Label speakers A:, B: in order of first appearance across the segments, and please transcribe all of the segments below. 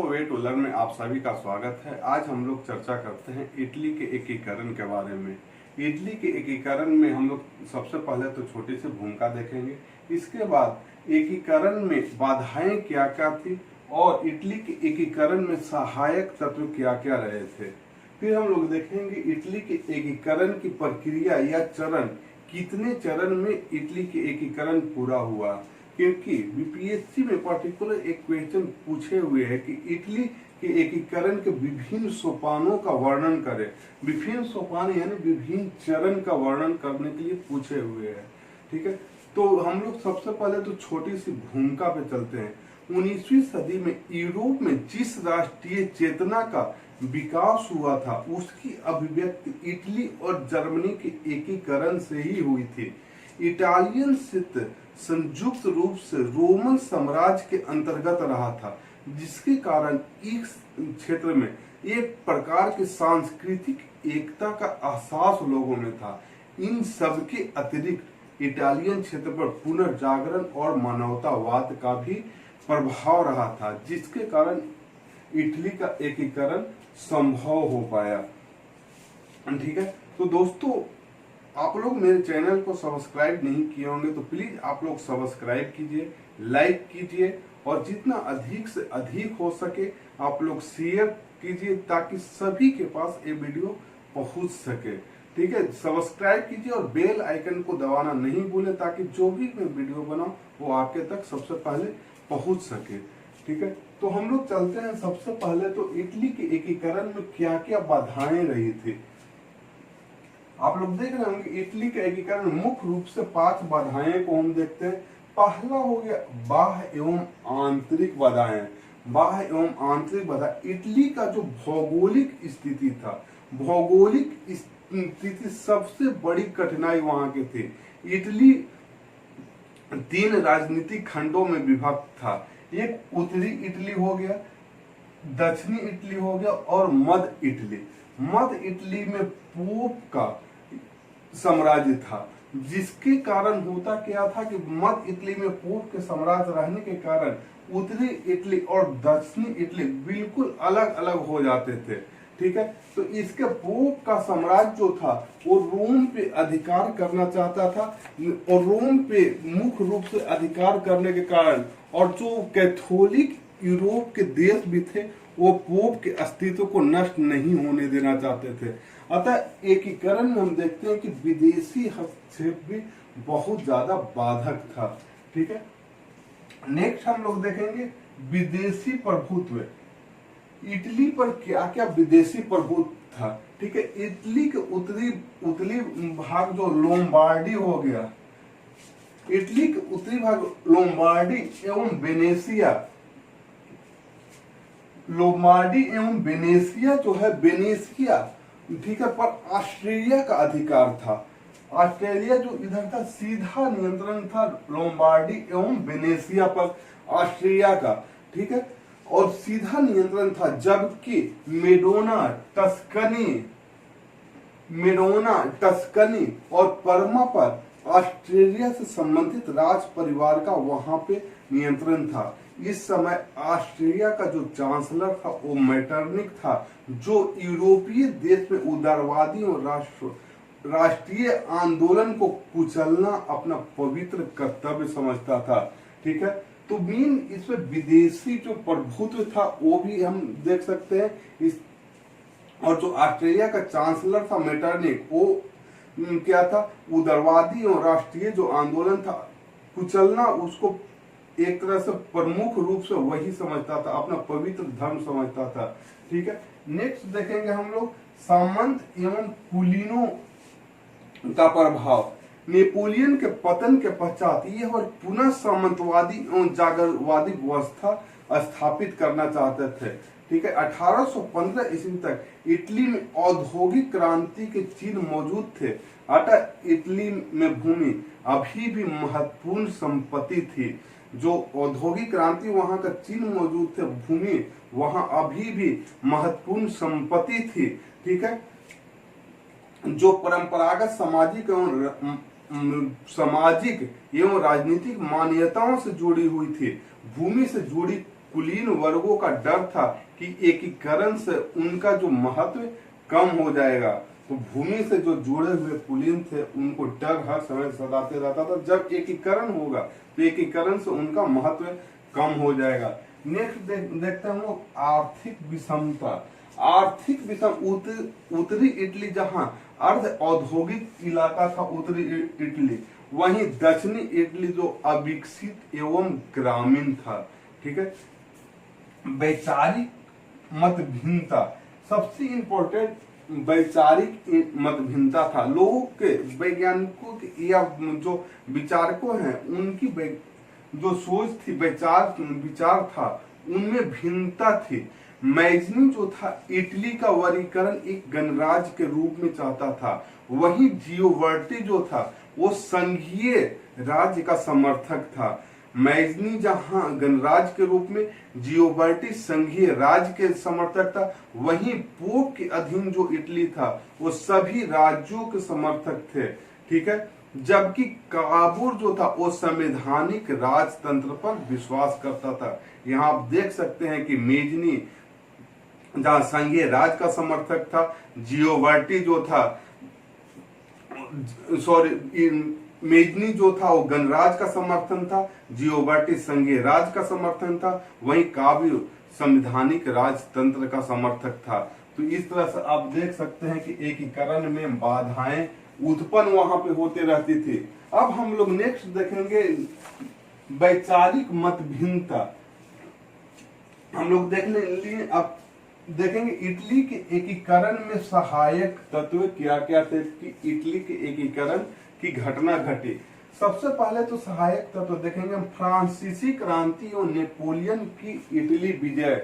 A: दोस्तों, way to learn में आप सभी का स्वागत है। आज हम लोग चर्चा करते हैं इटली के एकीकरण के बारे में। इटली के एकीकरण में हम लोग सबसे पहले तो छोटी सी भूमिका देखेंगे, इसके बाद एकीकरण में बाधाएं क्या क्या थी और इटली के एकीकरण में सहायक तत्व क्या क्या रहे थे। फिर हम लोग देखेंगे इटली के एकीकरण की प्रक्रिया या चरण, कितने चरण में इटली के एकीकरण पूरा हुआ, क्योंकि बीपीएससी में पर्टिकुलर एक क्वेश्चन पूछे हुए है कि इटली के एकीकरण के विभिन्न सोपानों का वर्णन करें। विभिन्न सोपान यानी विभिन्न चरण का वर्णन करने के लिए पूछे हुए हैं। ठीक है, तो हम लोग सबसे पहले तो छोटी सी भूमिका पे चलते हैं। 19वीं सदी में यूरोप में जिस राष्ट्रीय चेतना का विकास हुआ था उसकी अभिव्यक्ति इटली और जर्मनी के एकीकरण से ही हुई थी। इटालियन क्षेत्र संयुक्त रूप से रोमन साम्राज्य के अंतर्गत रहा था, जिसके कारण इस क्षेत्र में एक प्रकार की सांस्कृतिक एकता का एहसास लोगों में था। इन सब के अतिरिक्त इटालियन क्षेत्र पर पुनर्जागरण और मानवतावाद का भी प्रभाव रहा था, जिसके कारण इटली का एकीकरण संभव हो पाया। ठीक है, तो दोस्तों, आप लोग मेरे चैनल को सब्सक्राइब नहीं किए होंगे तो प्लीज आप लोग सब्सक्राइब कीजिए, लाइक कीजिए और जितना अधिक से अधिक हो सके आप लोग शेयर कीजिए ताकि सभी के पास ये वीडियो पहुंच सके। ठीक है, सब्सक्राइब कीजिए और बेल आइकन को दबाना नहीं भूलें ताकि जो भी मैं वीडियो बनाऊं वो आपके तक सबसे पहले पहुंच सके। ठीक है, तो हम लोग चलते हैं। सबसे पहले तो इटली के एकीकरण में क्या क्या बाधाएं रही थी। आप लोग देख रहे होंगे इटली का एकीकरण मुख्य रूप से 5 बाधाएं को हम देखते हैं। पहला हो गया बाह्य एवं आंतरिक बाधाएं। बाह्य एवं आंतरिक बाधा, इटली का जो भौगोलिक स्थिति था, भौगोलिक स्थिति सबसे बड़ी कठिनाई वहां की थी। इटली 3 राजनीतिक खंडों में विभक्त था। एक उत्तरी इटली हो गया, दक्षिणी इटली हो गया और मध्य इटली। मध्य इटली में पोप का साम्राज्य था, जिसके कारण होता क्या था कि मध्य इटली में पोप के साम्राज्य रहने के कारण उत्तरी इटली और दक्षिणी इटली बिल्कुल अलग अलग हो जाते थे। ठीक है, तो इसके पोप का साम्राज्य जो था वो रोम पे अधिकार करना चाहता था और रोम पे मुख्य रूप से अधिकार करने के कारण और जो कैथोलिक यूरोप के देश भी थे वो पोप के अस्तित्व को नष्ट नहीं होने देना चाहते थे। अतः एकीकरण में हम देखते हैं कि विदेशी हस्तक्षेप भी बहुत ज्यादा बाधक था। ठीक है, नेक्स्ट हम लोग देखेंगे विदेशी प्रभुत्व। इटली पर क्या क्या विदेशी प्रभुत्व था। ठीक है, इटली के उत्तरी भाग जो लोम्बार्डी हो गया, इटली के उत्तरी भाग लोम्बार्डी एवं वेनेशिया, लोम्बार्डी एवं वेनेशिया जो है वेनेशिया, ठीक है, पर ऑस्ट्रिया का अधिकार था। ऑस्ट्रेलिया जो इधर था सीधा नियंत्रण था लोम्बार्डी एवं वेनेशिया पर ऑस्ट्रिया का। ठीक है, और सीधा नियंत्रण था, जबकि मेडोना टस्कनी और परमा पर ऑस्ट्रेलिया से संबंधित राज परिवार का वहां पे नियंत्रण था। इस समय ऑस्ट्रिया का जो चांसलर था वो मेटरनिक था, जो यूरोपीय देश में उदारवादी और राष्ट्रीय आंदोलन को कुचलना अपना पवित्र कर्तव्य समझता था। ठीक है, तो मेन इसमें विदेशी जो प्रभुत्व था वो भी हम देख सकते हैं इस, और जो ऑस्ट्रेलिया का चांसलर था मेटरनिक, वो क्या था, उदारवादी और राष्ट्रीय जो आंदोलन था कुचलना, उसको एक तरह से प्रमुख रूप से वही समझता था, अपना पवित्र धर्म समझता था। ठीक है, नेक्स्ट देखेंगे हम लोग सामंत एवं कुलीनों का प्रभाव। नेपोलियन के पतन के पश्चात यह और पुनः सामंतवादी एवं जागरवादी व्यवस्था स्थापित करना चाहते थे। ठीक है, 1815 ईस्वी तक इटली में औद्योगिक क्रांति के चिन्ह मौजूद थे। अतः इटली में भूमि अभी भी महत्वपूर्ण संपत्ति थी। जो औद्योगिक क्रांति वहां का चिन्ह मौजूद थे, भूमि वहां अभी भी महत्वपूर्ण संपत्ति थी। ठीक है, जो परंपरागत सामाजिक एवं राजनीतिक मान्यताओं से जुड़ी हुई थी। भूमि से जुड़ी कुलीन वर्गों का डर था कि एकीकरण से उनका जो महत्व कम हो जाएगा। तो भूमि से जो जुड़े हुए कुलीन थे उनको डर हर समय सताते रहता था, जब एकीकरण होगा तो एकीकरण से उनका महत्व कम हो जाएगा। नेक्स्ट देखते हैं हम लोग आर्थिक विषमता। आर्थिक विषम उत्तरी इटली जहां अर्ध औद्योगिक इलाका था उत्तरी इटली, वहीं दक्षिणी इटली जो अविकसित एवं ग्रामीण था। ठीक है। वैचारिक मतभिन्नता, सबसे इंपॉर्टेंट वैचारिक मतभिन्नता था। लोगों के, वैज्ञानिकों के या जो विचारकों हैं उनकी जो सोच थी, विचार था, उनमें भिन्नता थी। मैजनी जो था इटली का वर्गीकरण एक गणराज्य के रूप में चाहता था, वहीं जियोवर्टी जो था वो संघीय राज्य का समर्थक था। मैजनी जहां गणराज्य के रूप में, जियोवर्टी संघीय राज्य के समर्थक था, वहीं पोप के अधीन जो इटली था वो सभी राज्यों के समर्थक थे। ठीक है। जबकि काबुल जो था वो संवैधानिक राजतंत्र पर विश्वास करता था। यहाँ आप देख सकते हैं कि मेजनी जहां संघीय राज का समर्थक था, जियोवर्टी जो था, मेजनी जो था वो गणराज का समर्थन था, जियोवर्टी संघीय राज का समर्थन था, वहीं काबुल संवैधानिक राजतंत्र का समर्थक था। तो इस तरह से आप देख सकते हैं कि एकीकरण में बाधाएं उत्पन्न वहां पे होते रहती थी। अब हम लोग नेक्स्ट देखेंगे वैचारिक मतभिन्नता। हम लोग देखने लिए अब देखेंगे इटली के एकीकरण में सहायक तत्व क्या क्या थे कि इटली के एकीकरण की घटना घटी। सबसे पहले तो सहायक तत्व देखेंगे हम फ्रांसीसी क्रांति और नेपोलियन की इटली विजय।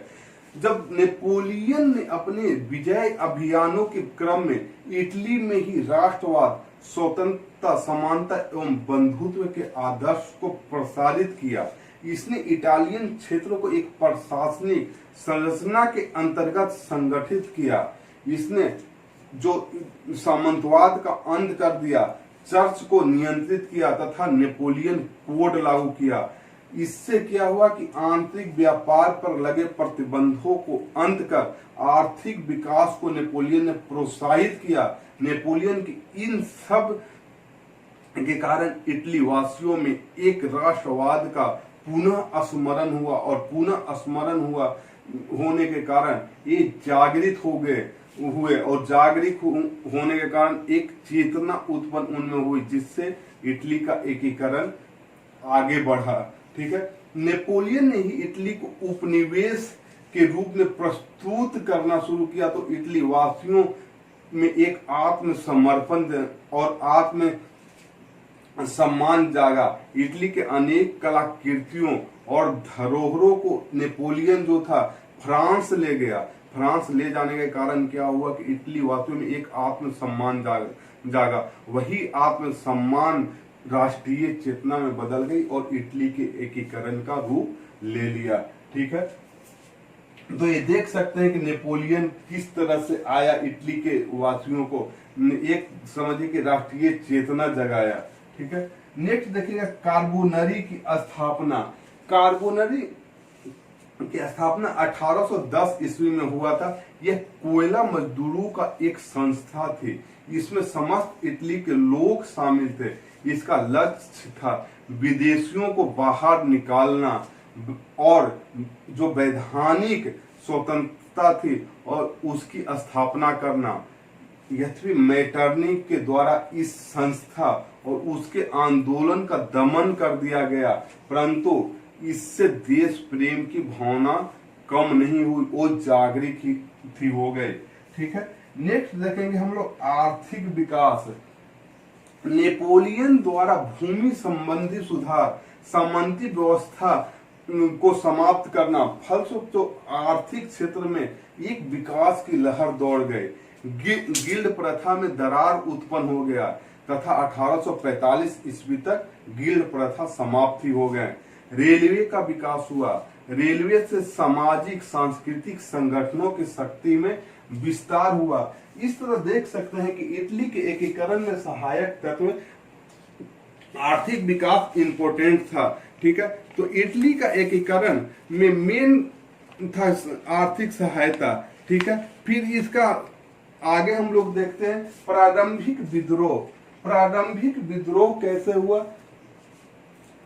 A: जब नेपोलियन ने अपने विजय अभियानों के क्रम में इटली में ही राष्ट्रवाद, स्वतंत्रता, समानता एवं बंधुत्व के आदर्श को प्रसारित किया, इसने इटालियन क्षेत्रों को एक प्रशासनिक संरचना के अंतर्गत संगठित किया। इसने जो सामंतवाद का अंत कर दिया, चर्च को नियंत्रित किया तथा नेपोलियन कोड लागू किया। इससे क्या हुआ कि आंतरिक व्यापार पर लगे प्रतिबंधों को अंत कर आर्थिक विकास को नेपोलियन ने प्रोत्साहित किया। नेपोलियन की इन सब के कारण इटली वासियों में एक राष्ट्रवाद का पुनः स्मरण हुआ और पुनः स्मरण होने के कारण ये जागृत हुए और जागृत होने के कारण एक चेतना उत्पन्न उनमें हुई, जिससे इटली का एकीकरण आगे बढ़ा। ठीक है। नेपोलियन ने ही इटली को उपनिवेश के रूप में प्रस्तुत करना शुरू किया, तो इटली वासियों में एक आत्मसमर्पण और आत्म सम्मान जागा। इटली के अनेक कलाकृतियों और धरोहरों को नेपोलियन जो था फ्रांस ले गया। फ्रांस ले जाने के कारण क्या हुआ कि इटली वासियों में एक आत्मसम्मान जागा। वही आत्मसम्मान राष्ट्रीय चेतना में बदल गई और इटली के एकीकरण का रूप ले लिया। ठीक है। तो ये देख सकते हैं कि नेपोलियन किस तरह से आया, इटली के वासियों को एक समझिए कि राष्ट्रीय चेतना जगाया। ठीक है। नेक्स्ट देखिएगा कार्बोनरी की स्थापना। कार्बोनरी की स्थापना 1810 ईस्वी में हुआ था। यह कोयला मजदूरों का एक संस्था थी। इसमें समस्त इटली के लोग शामिल थे। इसका लक्ष्य था विदेशियों को बाहर निकालना और जो वैधानिक स्वतंत्रता थी और उसकी स्थापना करना। यद्यपि मैटरनिक के द्वारा इस संस्था और उसके आंदोलन का दमन कर दिया गया, परंतु इससे देश प्रेम की भावना कम नहीं हुई, वो जागृत ही हो गए। ठीक है। नेक्स्ट देखेंगे हम लोग आर्थिक विकास। नेपोलियन द्वारा भूमि संबंधी सुधार, सामंती व्यवस्था को समाप्त करना, फलस्वरूप तो आर्थिक क्षेत्र में एक विकास की लहर दौड़ गई। गिल्ड प्रथा में दरार उत्पन्न हो गया तथा 1845 ईस्वी तक गिल्ड प्रथा समाप्ति हो गए। रेलवे का विकास हुआ। रेलवे से सामाजिक सांस्कृतिक संगठनों की शक्ति में विस्तार हुआ। इस तरह देख सकते हैं कि इटली के एकीकरण में सहायक तत्व आर्थिक विकास इंपोर्टेंट था, ठीक है। तो इटली का एकीकरण में मेन था आर्थिक सहायता, ठीक है। फिर इसका आगे हम लोग देखते हैं प्रारंभिक विद्रोह। प्रारंभिक विद्रोह कैसे हुआ?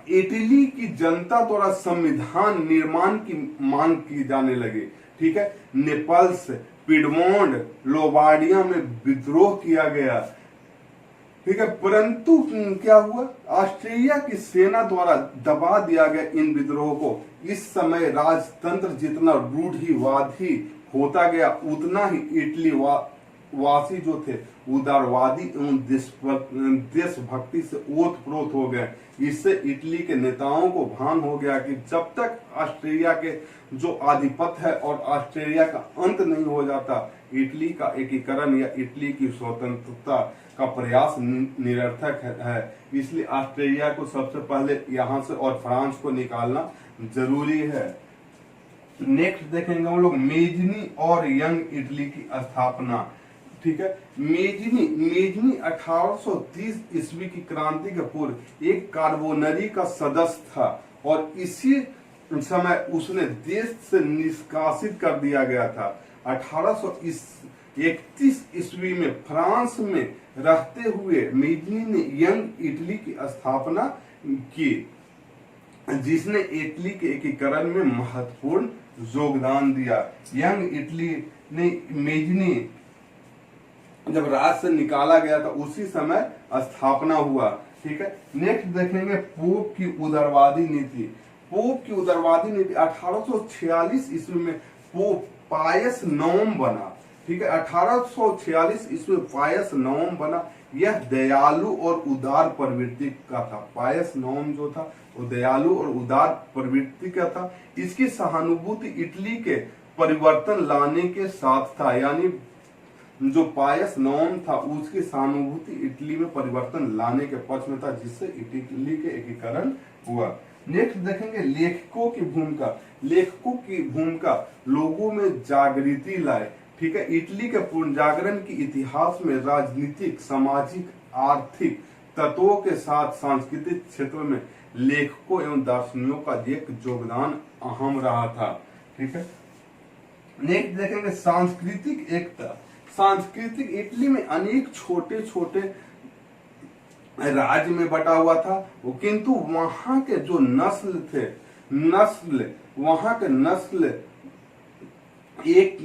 A: इटली की जनता द्वारा संविधान निर्माण की मांग की जाने लगी, ठीक है। नेपल्स, पिडमोंड, लोबार्डिया में विद्रोह किया गया, ठीक है। परंतु क्या हुआ? ऑस्ट्रेलिया की सेना द्वारा दबा दिया गया इन विद्रोह को। इस समय राजतंत्र जितना रूढ़िवादी होता गया उतना ही इटली वासी जो थे उदारवादी एवं देशभक्ति से ओतप्रोत हो गए। इससे इटली के नेताओं को भान हो गया कि जब तक ऑस्ट्रेलिया के जो आधिपत्य है और ऑस्ट्रेलिया का अंत नहीं हो जाता, इटली का एकीकरण या इटली की स्वतंत्रता का प्रयास निरर्थक है। इसलिए ऑस्ट्रेलिया को सबसे पहले यहाँ से और फ्रांस को निकालना जरूरी है। नेक्स्ट देखेंगे हम लोग मेजनी और यंग इटली की स्थापना, ठीक है। मेजनी 1830 ईस्वी की क्रांति के पूर्व एक कार्बोनरी का सदस्य था और इसी समय उसने देश से निष्कासित कर दिया गया था। 1831 ईस्वी में फ्रांस में रहते हुए मेजनी ने यंग इटली की स्थापना की, जिसने इटली के एकीकरण में महत्वपूर्ण योगदान दिया। यंग इटली ने मेजनी जब राज से निकाला गया था उसी समय स्थापना हुआ, ठीक है। नेक्स्ट देखेंगे पोप की उदारवादी नीति। पोप की उदारवादी नीति 1846 ईस्वी में पोप पायस नवम बना, ठीक है। 1846 ईस्वी में पायस नवम बना। यह दयालु और उदार प्रवृत्ति का था। पायस नवम जो था वो दयालु और उदार प्रवृत्ति का था। इसकी सहानुभूति इटली के परिवर्तन लाने के साथ था, यानी जो पायस नवम था उसकी सहानुभूति इटली में परिवर्तन लाने के पक्ष में था, जिससे इटली के एकीकरण हुआ। नेक्स्ट देखेंगे लेखकों की भूमिका। लेखकों की भूमिका लोगों में जागृति लाए, ठीक है। इटली के पुनर्जागरण के इतिहास में राजनीतिक, सामाजिक, आर्थिक तत्वों के साथ सांस्कृतिक क्षेत्र में लेखकों एवं दार्शनिकों का एक योगदान अहम रहा था, ठीक है। नेक्स्ट देखेंगे सांस्कृतिक एकता। सांस्कृतिक इटली में अनेक छोटे छोटे राज्य में बटा हुआ था, किंतु वहां के जो वहां के नस्ल एक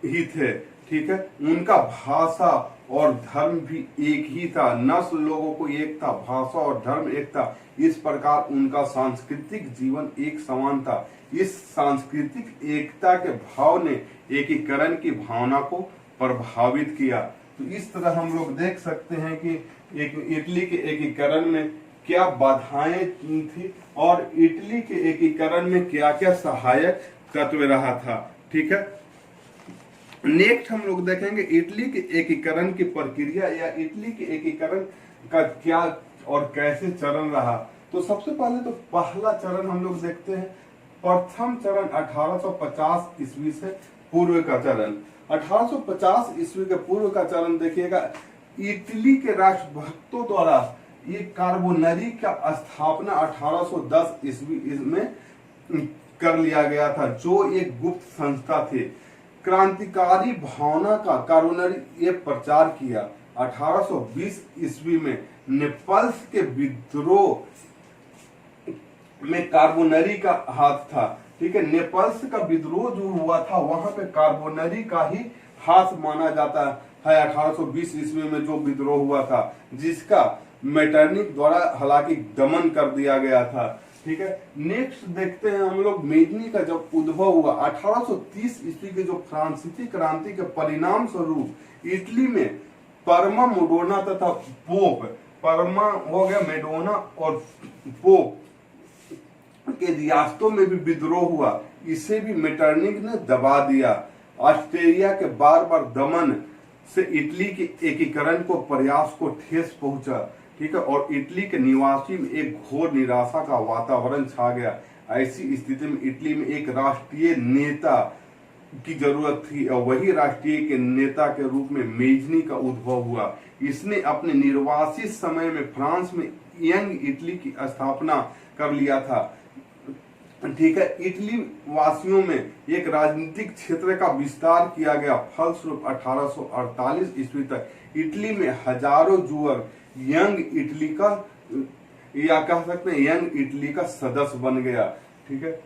A: ही थे, ठीक है। उनका भाषा और धर्म भी एक ही था। नस्ल लोगों को एक था, भाषा और धर्म एक था। इस प्रकार उनका सांस्कृतिक जीवन एक समान था। इस सांस्कृतिक एकता के भाव ने एकीकरण की भावना को प्रभावित किया। तो इस तरह हम लोग देख सकते हैं कि इटली के एकीकरण में क्या बाधाएं थी और इटली के एकीकरण में क्या क्या सहायक तत्व रहा था, ठीक है। नेक्स्ट हम लोग देखेंगे इटली के एकीकरण की प्रक्रिया या इटली के एकीकरण का क्या और कैसे चरण रहा। तो सबसे पहले तो पहला चरण हम लोग देखते हैं। प्रथम चरण 1850 ईस्वी से पूर्व का चरण। 1850 ईस्वी के पूर्व का चरण देखिएगा, इटली के राष्ट्रभक्तों द्वारा ये कार्बोनरी का स्थापना 1810 ईस्वी में कर लिया गया था, जो एक गुप्त संस्था थी। क्रांतिकारी भावना का कार्बोनरी ये प्रचार किया। 1820 ईस्वी में नेपल्स के विद्रोह में कार्बोनरी का हाथ था, ठीक है। नेपल्स का विद्रोह जो हुआ था वहां पे कार्बोनरी का ही हाथ माना जाता है। 1820 ईस्वी में जो विद्रोह हुआ था, जिसका मेटरनिक द्वारा हालांकि दमन कर दिया गया था, ठीक है। नेक्स्ट देखते हैं हम लोग मेजनी का जब उद्भव हुआ 1830 ईस्वी के जो फ्रांसीसी क्रांति के परिणाम स्वरूप इटली में परमा, मोडोना तथा पोप, परमा हो गया मेडोना और पोप के रियासतों में भी विद्रोह हुआ। इसे भी मेटरनिक ने दबा दिया। ऑस्ट्रेलिया के बार बार दमन से इटली के एकीकरण को प्रयास को ठेस पहुंचा, ठीक है। और इटली के निवासी में एक घोर निराशा का वातावरण छा गया। ऐसी स्थिति में इटली में एक राष्ट्रीय नेता की जरूरत थी और वही राष्ट्रीय के नेता के रूप में मेजनी का उद्भव हुआ। इसने अपने निर्वासित समय में फ्रांस में यंग इटली की स्थापना कर लिया था। ठीक है, इटली वासियों में एक राजनीतिक क्षेत्र का विस्तार किया गया। फलस्वरूप 1848 ईस्वी तक इटली में हजारों जुअर यंग इटली का, या कह सकते हैं यंग इटली का सदस्य बन गया। ठीक है,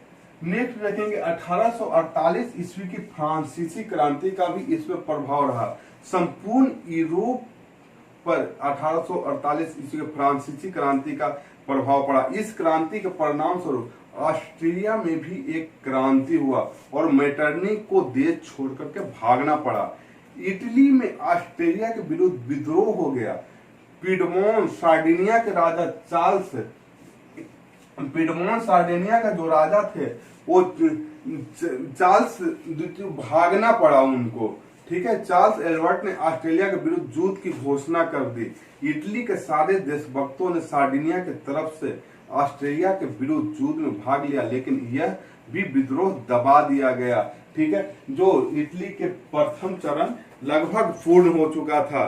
A: नेक्स्ट देखेंगे 1848 ईस्वी की फ्रांसीसी क्रांति का भी इस पर प्रभाव रहा। संपूर्ण यूरोप पर 1848 ईस्वी की फ्रांसीसी क्रांति का प्रभाव पड़ा। इस क्रांति के परिणाम स्वरूप ऑस्ट्रिया में भी एक क्रांति हुआ और मेटरनिख को देश छोड़कर के भागना पड़ा। इटली में ऑस्ट्रिया के विरुद्ध विद्रोह हो गया। पिडमोन सार्डिनिया के राजा पिडमोन सार्डिनिया का जो राजा थे वो चार्ल्स द्वितीय, भागना पड़ा उनको। ठीक है, चार्ल्स एडवर्ड ने ऑस्ट्रेलिया के विरुद्ध युद्ध की घोषणा कर दी। इटली के सारे देशभक्तों ने सार्डिनिया की तरफ से ऑस्ट्रेलिया के विरुद्ध युद्ध में भाग लिया, लेकिन यह भी विद्रोह दबा दिया गया। ठीक है, जो इटली के प्रथम चरण लगभग पूर्ण हो चुका था।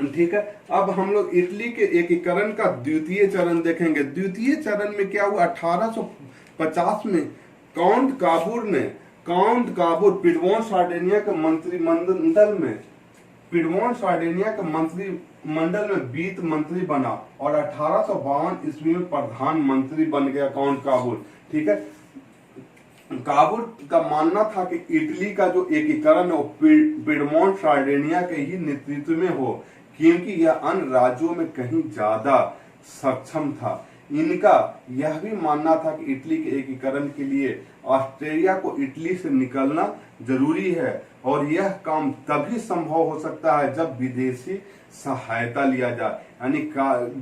A: ठीक है, अब हम लोग इटली के एकीकरण का द्वितीय चरण देखेंगे। द्वितीय चरण में क्या हुआ, 1850 में काउंट काबूर पिडमोन सार्डिनिया के मंत्रिमंडल में वित्त मंत्री बना और 1852 ईस्वी में प्रधानमंत्री बन गया काउंट काबूर। ठीक है, काबूल का मानना था कि इटली का जो एकीकरण है वो पिडमोन सार्डिनिया के ही नेतृत्व में हो, क्योंकि यह अन्य राज्यों में कहीं ज्यादा सक्षम था। इनका यह भी मानना था कि इटली के एकीकरण के लिए ऑस्ट्रेलिया को इटली से निकलना जरूरी है और यह काम तभी संभव हो सकता है जब विदेशी सहायता लिया जाए। यानी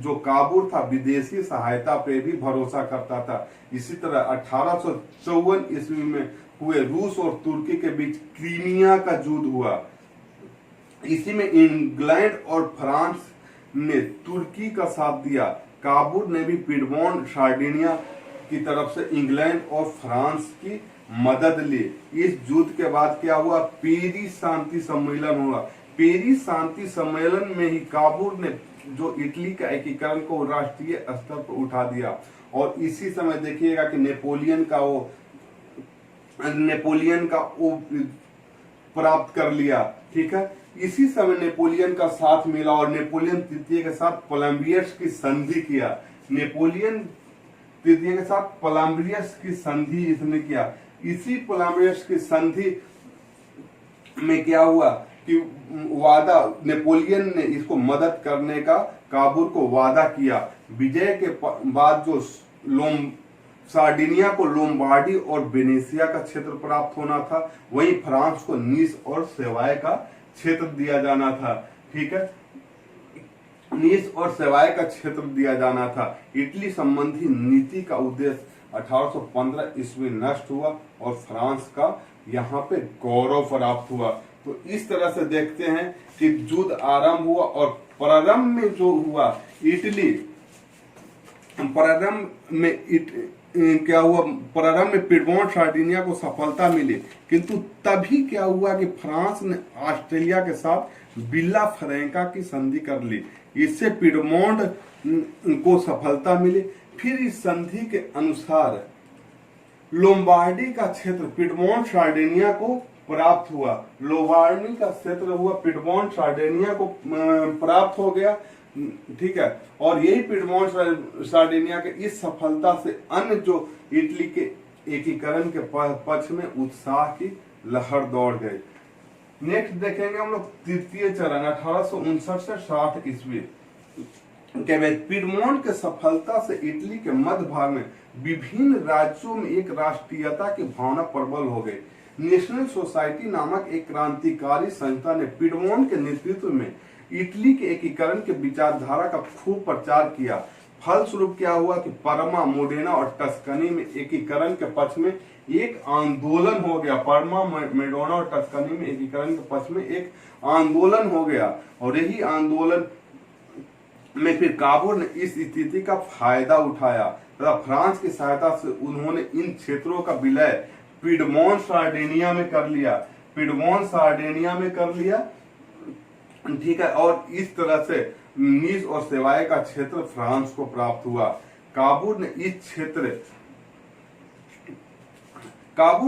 A: जो काबूल था विदेशी सहायता पे भी भरोसा करता था। इसी तरह 1854 ईस्वी में हुए रूस और तुर्की के बीच क्रीमिया का युद्ध हुआ। इसी में इंग्लैंड और फ्रांस ने तुर्की का साथ दिया। काबूल ने भी पिडमोन सार्डिनिया की तरफ से इंग्लैंड और फ्रांस की मदद ली। इस युद्ध के बाद क्या हुआ, पेरिस शांति सम्मेलन हुआ। पेरिस शांति सम्मेलन में ही काबूल ने जो इटली का एकीकरण को राष्ट्रीय स्तर पर उठा दिया और इसी समय देखिएगा कि नेपोलियन का वो प्राप्त कर लिया। ठीक है, इसी समय नेपोलियन का साथ मिला और नेपोलियन तृतीय के साथ कोलंबियस की संधि किया। नेपोलियन तृतीय के साथ कोलंबियस की संधि इसने किया। इसी कोलंबियस की संधि में क्या हुआ कि वादा, नेपोलियन ने इसको मदद करने का काबूल को वादा किया। विजय के बाद जो सार्डिनिया को लोम्बार्डी और वेनेशिया का क्षेत्र प्राप्त होना था, वहीं फ्रांस को नीस और सेवाय का क्षेत्र दिया जाना था। ठीक है, नीस और सेवाय का क्षेत्र दिया जाना था। इटली संबंधी नीति का उद्देश्य 1815 ईस्वी नष्ट हुआ और फ्रांस का यहाँ पे गौरव प्राप्त हुआ। तो इस तरह से देखते हैं कि युद्ध आरंभ हुआ और प्रारंभ में जो हुआ प्रारंभ में पिडमोन सार्डिनिया को सफलता मिली, किंतु तभी क्या हुआ कि फ्रांस ने ऑस्ट्रेलिया के साथ विला फ्रैंका की संधि कर ली। इससे पिडमोन को सफलता मिली। फिर इस संधि के अनुसार लोम्बार्डी का क्षेत्र पिडमोन सार्डिनिया को प्राप्त हुआ। लोम्बार्डी का क्षेत्र हुआ पिडमोन सार्डिनिया को प्राप्त हो गया। ठीक है, और यही पिडमोन सार्डिनिया के इस सफलता से अन्य जो इटली के एकीकरण के पक्ष में उत्साह की लहर दौड़ गई। नेक्स्ट देखेंगे हम लोग तृतीय चरण 1859 से 60 ईस्वी के पिडमोन के सफलता से इटली के मध्य भाग में विभिन्न राज्यों में एक राष्ट्रीयता की भावना प्रबल हो गई। नेशनल सोसाइटी नामक एक क्रांतिकारी संस्था ने पिडमोन के नेतृत्व में इटली के एकीकरण के विचारधारा का खूब प्रचार किया। फलस्वरूप क्या हुआ कि परमा, मोडेना और टस्कनी में एकीकरण के पक्ष में एक आंदोलन हो गया। परमा, मोडेना और टस्कनी में एकीकरण के पक्ष में एक आंदोलन हो गया और यही आंदोलन में फिर काबूल ने इस स्थिति का फायदा उठाया तथा फ्रांस की सहायता से उन्होंने इन क्षेत्रों का विलय पिडमोन सार्डिनिया में कर लिया। ठीक है, और इस तरह से नीस और सेवाय का क्षेत्र फ्रांस को प्राप्त हुआ। काबूल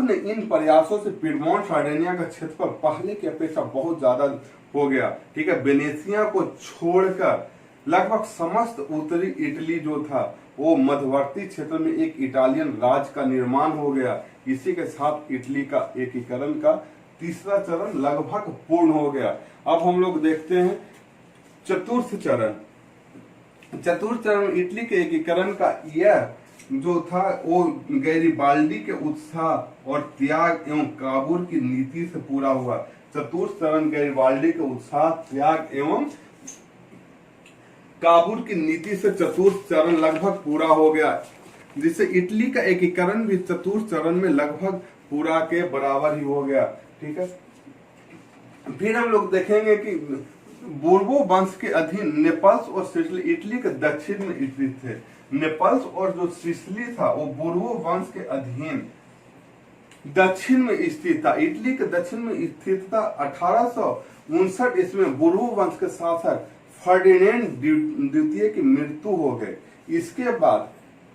A: ने इन प्रयासों से पीडमोंट सार्डिनिया का क्षेत्रफल पहले की अपेक्षा बहुत ज्यादा हो गया। ठीक है, वेनेशिया को छोड़कर लगभग समस्त उत्तरी इटली जो था वो मध्यवर्ती क्षेत्र में एक इटालियन राज्य का निर्माण हो गया। इसी के साथ इटली का एकीकरण का तीसरा चरण लगभग पूर्ण हो गया। अब हम लोग देखते हैं चतुर्थ चरण। चतुर्थ चरण इटली के एकीकरण का यह जो था वो गैरिबाल्डी के उत्साह और त्याग एवं काबूल की नीति से पूरा हुआ। चतुर्थ चरण गैरिबाल्डी के उत्साह, त्याग एवं काबूल की नीति से चतुर्थ चरण लगभग पूरा हो गया, जिससे इटली का एकीकरण भी चतुर्थ चरण में लगभग पूरा के बराबर ही हो गया। ठीक है, फिर हम लोग देखेंगे कि बोर्बो वंश के अधीन नेपल्स और सिसिली इटली के दक्षिण में स्थित थे। नेपल्स और जो सिसिली था वो बोर्बो वंश के अधीन दक्षिण में स्थित था। इटली के दक्षिण में स्थित था। 1859 इसमें बोर्बो वंश के शासक फर्डिनेंड द्वितीय की मृत्यु हो गई। इसके बाद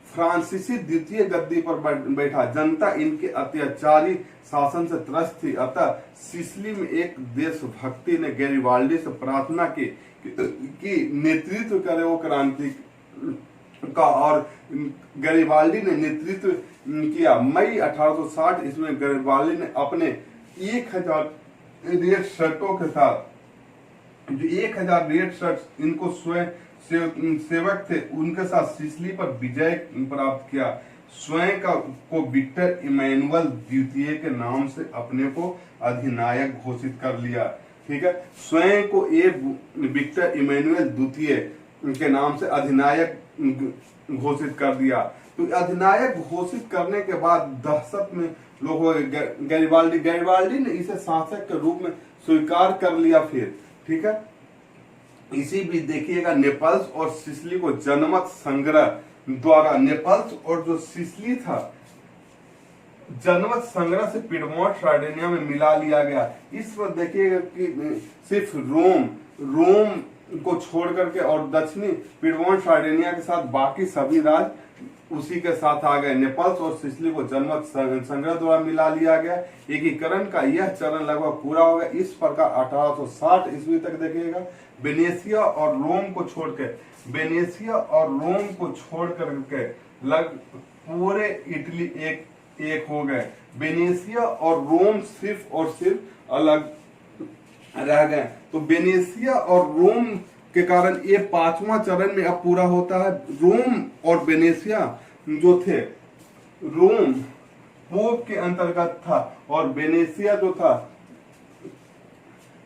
A: फ्रांसीसी द्वितीय गद्दी पर बैठा। जनता इनके अत्याचारी शासन से त्रस्त थी, अतः सिसिली में एक देशभक्ति ने गैरिबाल्डी से प्रार्थना की कि नेतृत्व करे वो क्रांति का, और गैरिबाल्डी ने नेतृत्व किया। मई 1860 इसमें गैरिबाल्डी ने अपने 1000 रेड शर्टों के साथ, जो 1000 रेड शर्ट इनको स्वयं सेवक थे, उनके साथ सिसिली पर विजय प्राप्त किया। स्वयं को विक्टर इमैनुअल द्वितीय के नाम से अपने को अधिनायक घोषित कर लिया। ठीक है, स्वयं को विक्टर इमैनुअल द्वितीय के नाम से अधिनायक घोषित कर दिया। तो अधिनायक घोषित करने के बाद दहशत में लोग गैरिबाल्डी ने इसे शासक के रूप में स्वीकार कर लिया। फिर ठीक है, इसी भी देखिएगा नेपल्स और सिसिली को जनमत संग्रह द्वारा, नेपल्स और जो सिसिली था जनमत संग्रह से पीडमोंट सार्डिनिया में मिला लिया गया। इस पर देखिएगा कि सिर्फ रोम को छोड़ करके और दक्षिणी पीडमोंट सार्डिनिया के साथ बाकी सभी राज्य उसी के साथ आ गए। नेपल्स और सिसिली को जनमत संग्रह द्वारा मिला लिया गया। एकीकरण का यह चरण लगभग पूरा हो गया। इस प्रकार 1860 ईस्वी तक देखिएगा वेनेशिया और रोम को छोड़ करके पूरे इटली एक हो गए। वेनेशिया और रोम सिर्फ और सिर्फ अलग रह गए। तो वेनेशिया और रोम के कारण ये 5वां चरण में अब पूरा होता है। रोम और वेनेशिया जो थे, रोम पोप के अंतर्गत था और वेनेशिया जो था,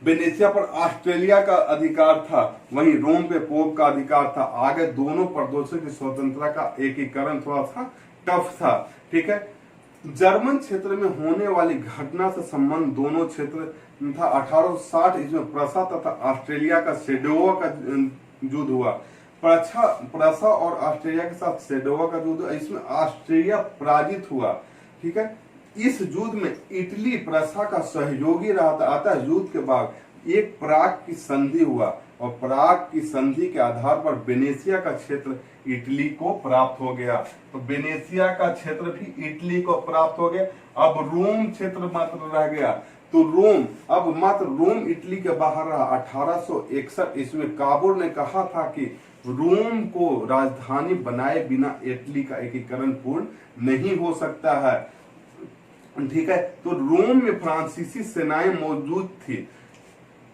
A: वेनेशिया पर ऑस्ट्रेलिया का अधिकार था, वहीं रोम पे पोप का अधिकार था। आगे दोनों प्रदेशों की स्वतंत्रता का एकीकरण थोड़ा सा टफ था। ठीक है, जर्मन क्षेत्र में होने वाली घटना से संबंध दोनों क्षेत्र था। 1860 इसमें प्रसा तथा ऑस्ट्रेलिया का सेडोवा का युद्ध हुआ। प्रसा और ऑस्ट्रेलिया के साथ सेडोवा का युद्ध, इसमें ऑस्ट्रेलिया पराजित हुआ। ठीक है, इस युद्ध में इटली प्रसा का सहयोगी रहा था। अतः युद्ध के बाद एक प्राग की संधि हुआ और प्राग की संधि के आधार पर वेनेशिया का क्षेत्र इटली को प्राप्त हो गया। तो वेनेशिया का क्षेत्र भी इटली को प्राप्त हो गया। अब रोम क्षेत्र मात्र रह गया। तो रोम इटली के बाहर रहा। 1861 इसमें काबूल ने कहा था कि रोम को राजधानी बनाए बिना इटली का एकीकरण पूर्ण नहीं हो सकता है। ठीक है, तो रोम में फ्रांसीसी सेनाएं मौजूद थी,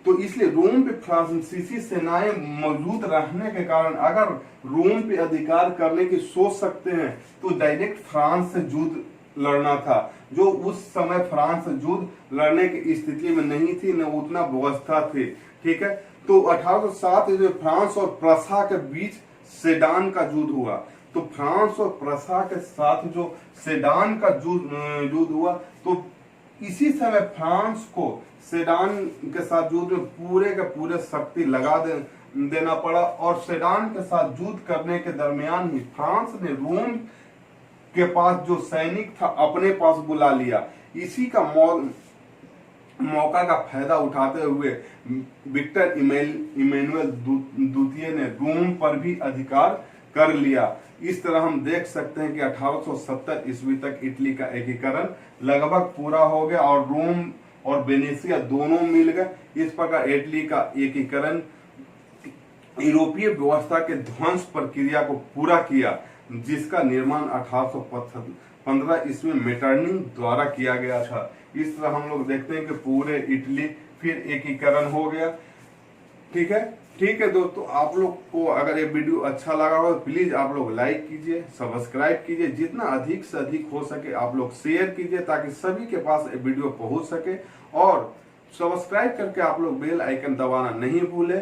A: तो इसलिए रोम पे फ्रांसीसी सेनाएं मौजूद रहने के कारण अगर रोम पे अधिकार करने की सोच सकते हैं तो डायरेक्ट फ्रांस से युद्ध लड़ना था, जो उस समय फ्रांस से युद्ध लड़ने की स्थिति में नहीं थी, न उतना व्यवस्था थी। ठीक है, तो 1807 में फ्रांस और प्रसा के बीच सेडान का युद्ध हुआ। तो फ्रांस और प्रसा के साथ जो सेडान का युद्ध हुआ, तो इसी समय फ्रांस को सेडान के साथ युद्ध में पूरे के पूरे शक्ति लगा देना पड़ा और सेडान के साथ युद्ध करने के दरमियान ही फ्रांस ने रोम के पास जो सैनिक था अपने पास बुला लिया। इसी का मौका का फायदा उठाते हुए विक्टर इमैनुअल द्वितीय ने रोम पर भी अधिकार कर लिया। इस तरह हम देख सकते हैं कि 1870 ईस्वी तक इटली का एकीकरण लगभग पूरा हो गया और रोम और वेनेशिया दोनों मिल गए। इस प्रकार इटली का एकीकरण यूरोपीय व्यवस्था के ध्वंस प्रक्रिया को पूरा किया, जिसका निर्माण 1815 ईस्वी में मेटरनिंग द्वारा किया गया था। इस तरह हम लोग देखते हैं कि पूरे इटली फिर एकीकरण हो गया। ठीक है दोस्तों, आप लोग को अगर ये वीडियो अच्छा लगा हो प्लीज आप लोग लाइक कीजिए, सब्सक्राइब कीजिए, जितना अधिक से अधिक हो सके आप लोग शेयर कीजिए ताकि सभी के पास ये वीडियो पहुंच सके। और सब्सक्राइब करके आप लोग बेल आइकन दबाना नहीं भूले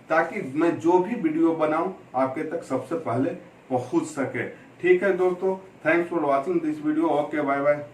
A: ताकि मैं जो भी वीडियो बनाऊं आपके तक सबसे पहले पहुंच सके। ठीक है दोस्तों, thanks for watching this video. Okay, bye bye.